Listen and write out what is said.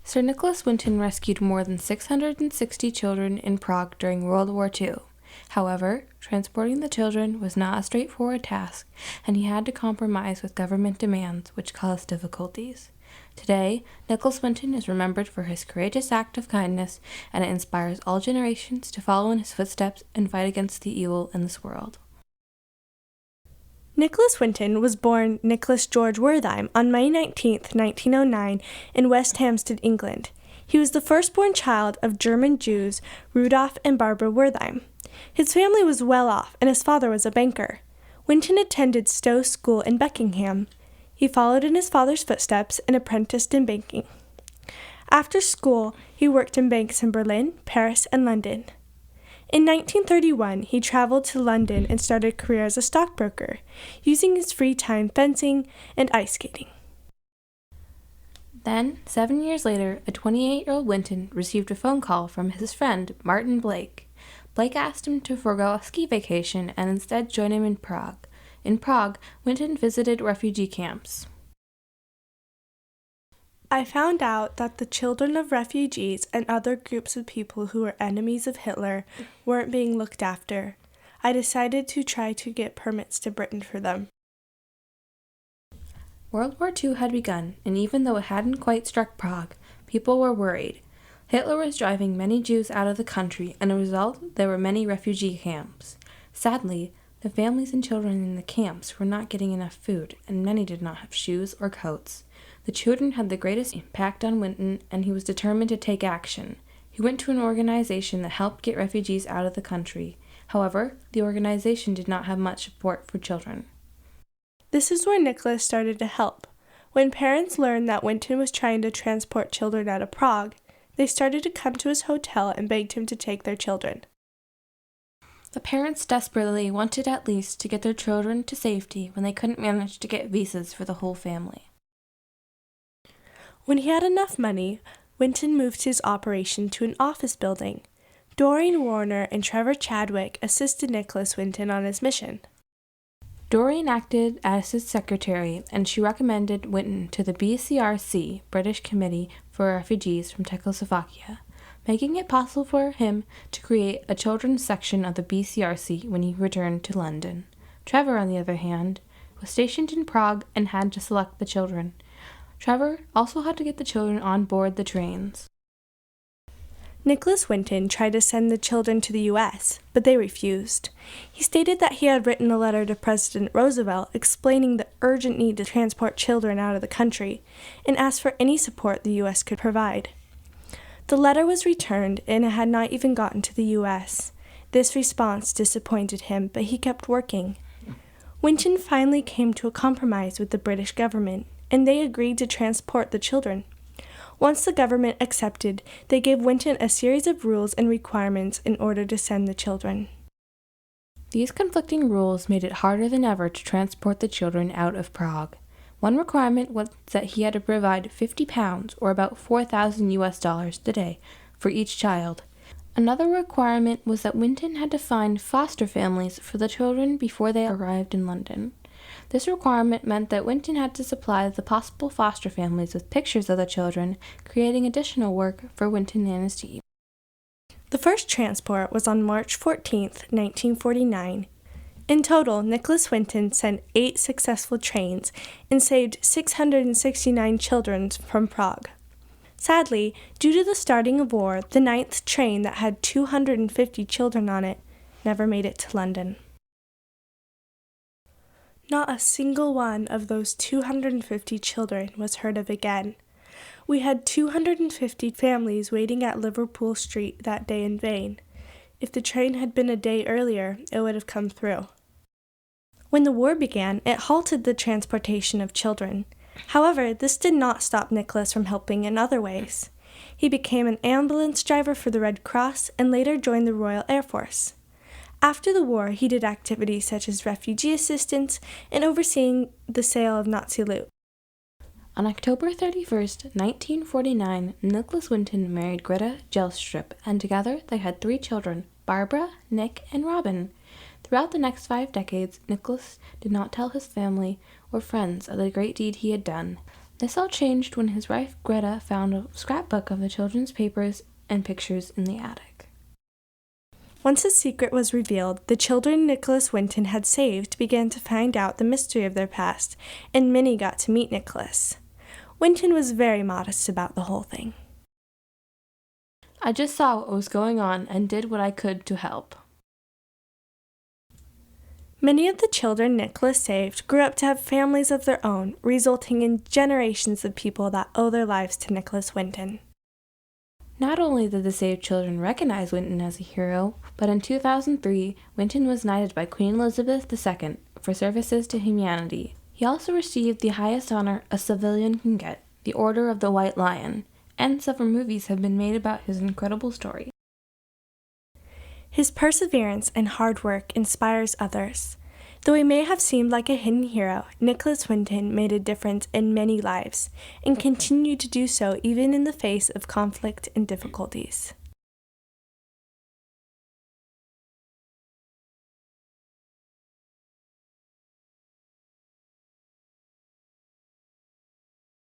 Sir Nicholas Winton rescued more than 660 children in Prague during World War II. However, transporting the children was not a straightforward task, and he had to compromise with government demands, which caused difficulties. Today, Nicholas Winton is remembered for his courageous act of kindness, and it inspires all generations to follow in his footsteps and fight against the evil in this world. Nicholas Winton was born Nicholas George Wertheim on May 19, 1909, in West Hampstead, England. He was the firstborn child of German Jews Rudolf and Barbara Wertheim. His family was well off, and his father was a banker. Winton attended Stowe School in Beckenham. He followed in his father's footsteps and apprenticed in banking. After school, he worked in banks in Berlin, Paris, and London. In 1931, he traveled to London and started a career as a stockbroker, using his free time fencing and ice skating. Then, 7 years later, a 28-year-old Winton received a phone call from his friend, Martin Blake. Blake asked him to forego a ski vacation and instead join him in Prague. In Prague, Winton visited refugee camps. I found out that the children of refugees and other groups of people who were enemies of Hitler weren't being looked after. I decided to try to get permits to Britain for them. World War II had begun, and even though it hadn't quite struck Prague, people were worried. Hitler was driving many Jews out of the country, and as a result, there were many refugee camps. Sadly, the families and children in the camps were not getting enough food, and many did not have shoes or coats. The children had the greatest impact on Winton, and he was determined to take action. He went to an organization that helped get refugees out of the country. However, the organization did not have much support for children. This is where Nicholas started to help. When parents learned that Winton was trying to transport children out of Prague, they started to come to his hotel and begged him to take their children. The parents desperately wanted at least to get their children to safety when they couldn't manage to get visas for the whole family. When he had enough money, Winton moved his operation to an office building. Doreen Warner and Trevor Chadwick assisted Nicholas Winton on his mission. Doreen acted as his secretary, and she recommended Winton to the BCRC, British Committee for Refugees from Czechoslovakia, making it possible for him to create a children's section of the BCRC when he returned to London. Trevor, on the other hand, was stationed in Prague and had to select the children. Trevor also had to get the children on board the trains. Nicholas Winton tried to send the children to the U.S., but they refused. He stated that he had written a letter to President Roosevelt explaining the urgent need to transport children out of the country, and asked for any support the U.S. could provide. The letter was returned, and it had not even gotten to the U.S. This response disappointed him, but he kept working. Winton finally came to a compromise with the British government, and they agreed to transport the children. Once the government accepted, they gave Winton a series of rules and requirements in order to send the children. These conflicting rules made it harder than ever to transport the children out of Prague. One requirement was that he had to provide £50, or about $4,000 today, for each child. Another requirement was that Winton had to find foster families for the children before they arrived in London. This requirement meant that Winton had to supply the possible foster families with pictures of the children, creating additional work for Winton and his team. The first transport was on March 14, 1949. In total, Nicholas Winton sent 8 successful trains and saved 669 children from Prague. Sadly, due to the starting of war, the 9th train that had 250 children on it never made it to London. Not a single one of those 250 children was heard of again. We had 250 families waiting at Liverpool Street that day in vain. If the train had been a day earlier, it would have come through. When the war began, it halted the transportation of children. However, this did not stop Nicholas from helping in other ways. He became an ambulance driver for the Red Cross and later joined the Royal Air Force. After the war, he did activities such as refugee assistance and overseeing the sale of Nazi loot. On October 31st, 1949, Nicholas Winton married Greta Gelstrup, and together they had 3 children, Barbara, Nick, and Robin. Throughout the next 5 decades, Nicholas did not tell his family or friends of the great deed he had done. This all changed when his wife Greta found a scrapbook of the children's papers and pictures in the attic. Once his secret was revealed, the children Nicholas Winton had saved began to find out the mystery of their past, and many got to meet Nicholas. Winton was very modest about the whole thing. I just saw what was going on and did what I could to help. Many of the children Nicholas saved grew up to have families of their own, resulting in generations of people that owe their lives to Nicholas Winton. Not only did the saved children recognize Winton as a hero, but in 2003, Winton was knighted by Queen Elizabeth II for services to humanity. He also received the highest honor a civilian can get, the Order of the White Lion, and several movies have been made about his incredible story. His perseverance and hard work inspires others. Though he may have seemed like a hidden hero, Nicholas Winton made a difference in many lives and continued to do so even in the face of conflict and difficulties.